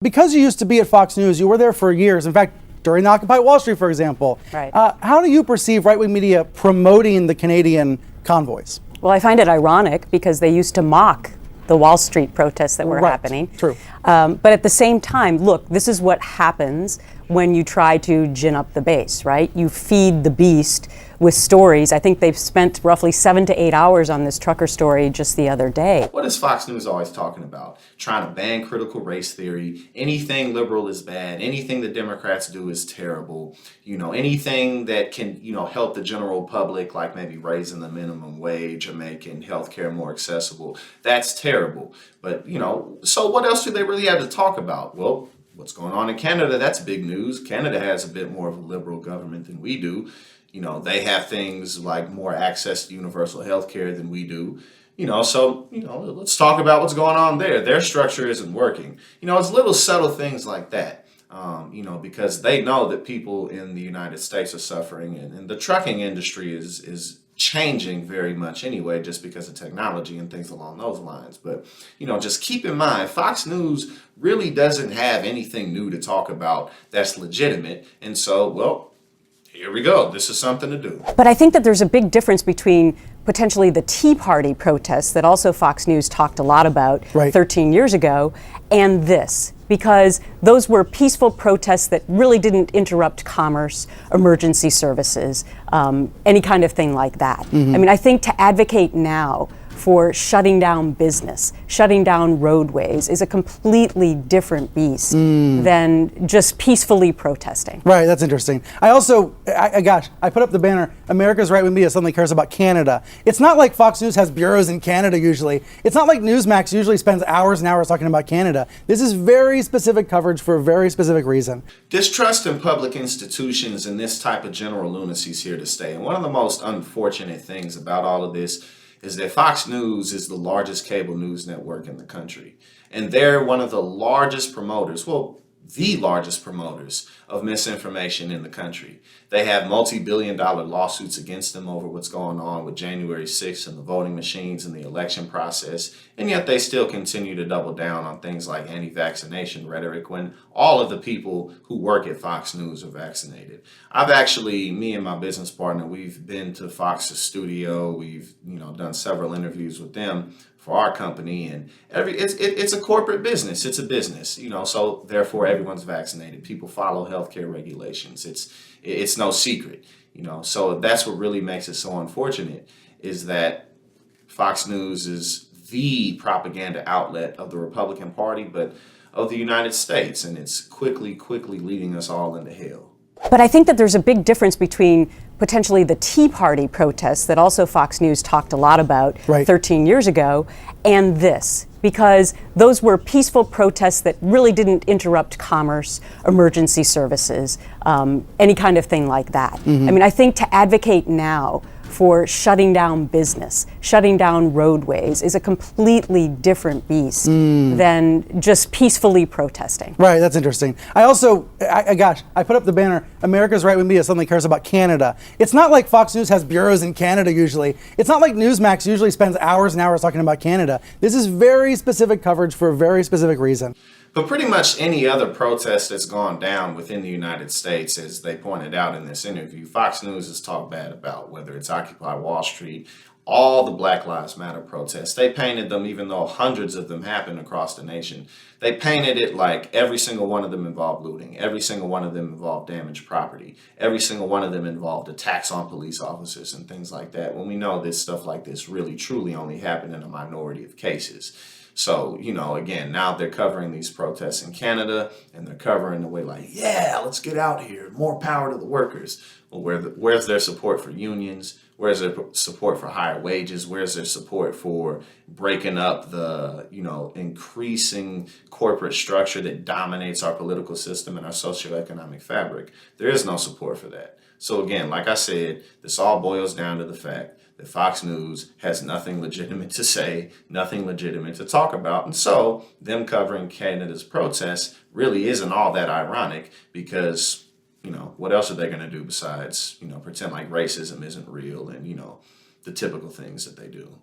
Because you used to be at Fox News, you were there for years. In fact, during the Occupy Wall Street, for example. Right. How do you perceive right-wing media promoting the Canadian convoys? Well, I find it ironic because they used to mock the Wall Street protests that were happening. True. But at the same time, look, this is what happens when you try to gin up the base, right? You feed the beast with stories. I think they've spent roughly 7 to 8 hours on this trucker story just the other day. What is Fox News always talking about? Trying to ban critical race theory. Anything liberal is bad. Anything the Democrats do is terrible. Anything that can, help the general public, like maybe raising the minimum wage or making healthcare more accessible, that's terrible. But, so what else do they really have to talk about? Well, what's going on in Canada, that's big news. Canada has a bit more of a liberal government than we do. They have things like more access to universal health care than we do. Let's talk about what's going on there. Their structure isn't working. It's little subtle things like that, because they know that people in the United States are suffering, and the trucking industry is changing very much anyway, just because of technology and things along those lines. But, just keep in mind, Fox News really doesn't have anything new to talk about that's legitimate. And so, well, here we go. This is something to do. But I think that there's a big difference between potentially the Tea Party protests that also Fox News talked a lot about 13 years ago and this, because those were peaceful protests that really didn't interrupt commerce, emergency services, any kind of thing like that. I think to advocate now for shutting down business, shutting down roadways is a completely different beast than just peacefully protesting. Right, that's interesting. I also, I put up the banner, America's right-wing media suddenly cares about Canada. It's not like Fox News has bureaus in Canada usually. It's not like Newsmax usually spends hours and hours talking about Canada. This is very specific coverage for a very specific reason. Distrust in public institutions and this type of general lunacy is here to stay. And one of the most unfortunate things about all of this is that Fox News is the largest cable news network in the country. And they're one of the largest promoters, the largest promoters of misinformation in the country. They have multi-billion-dollar lawsuits against them over what's going on with January 6th and the voting machines and the election process. And yet they still continue to double down on things like anti-vaccination rhetoric when all of the people who work at Fox News are vaccinated. Me and my business partner, we've been to Fox's studio. We've, done several interviews with them for our company, and it's a corporate business. It's a business, so therefore everyone's vaccinated. People follow healthcare regulations. It's no secret, so that's what really makes it so unfortunate, is that Fox News is the propaganda outlet of the Republican Party, but of the United States, and it's quickly leading us all into hell. But I think that there's a big difference between potentially the Tea Party protests that also Fox News talked a lot about 13 years ago and this, because those were peaceful protests that really didn't interrupt commerce, emergency services, any kind of thing like that. I think to advocate now for shutting down business, shutting down roadways is a completely different beast than just peacefully protesting. Right, that's interesting. I also, I put up the banner, America's right-wing media suddenly cares about Canada. It's not like Fox News has bureaus in Canada usually. It's not like Newsmax usually spends hours and hours talking about Canada. This is very specific coverage for a very specific reason. But pretty much any other protest that's gone down within the United States, as they pointed out in this interview, Fox News has talked bad about, whether it's Occupy Wall Street, all the Black Lives Matter protests. They painted them, even though hundreds of them happened across the nation, they painted it like every single one of them involved looting, every single one of them involved damaged property, every single one of them involved attacks on police officers and things like that, when we know this stuff like this really truly only happened in a minority of cases. So, again, now they're covering these protests in Canada, and they're covering the way like, yeah, let's get out here, more power to the workers. Well, where's their support for unions? Where's their support for higher wages? Where's their support for breaking up the, increasing corporate structure that dominates our political system and our socioeconomic fabric? There is no support for that. So again, like I said, this all boils down to the fact that Fox News has nothing legitimate to say, nothing legitimate to talk about. And so them covering Canada's protests really isn't all that ironic, because, what else are they going to do besides, pretend like racism isn't real and, the typical things that they do.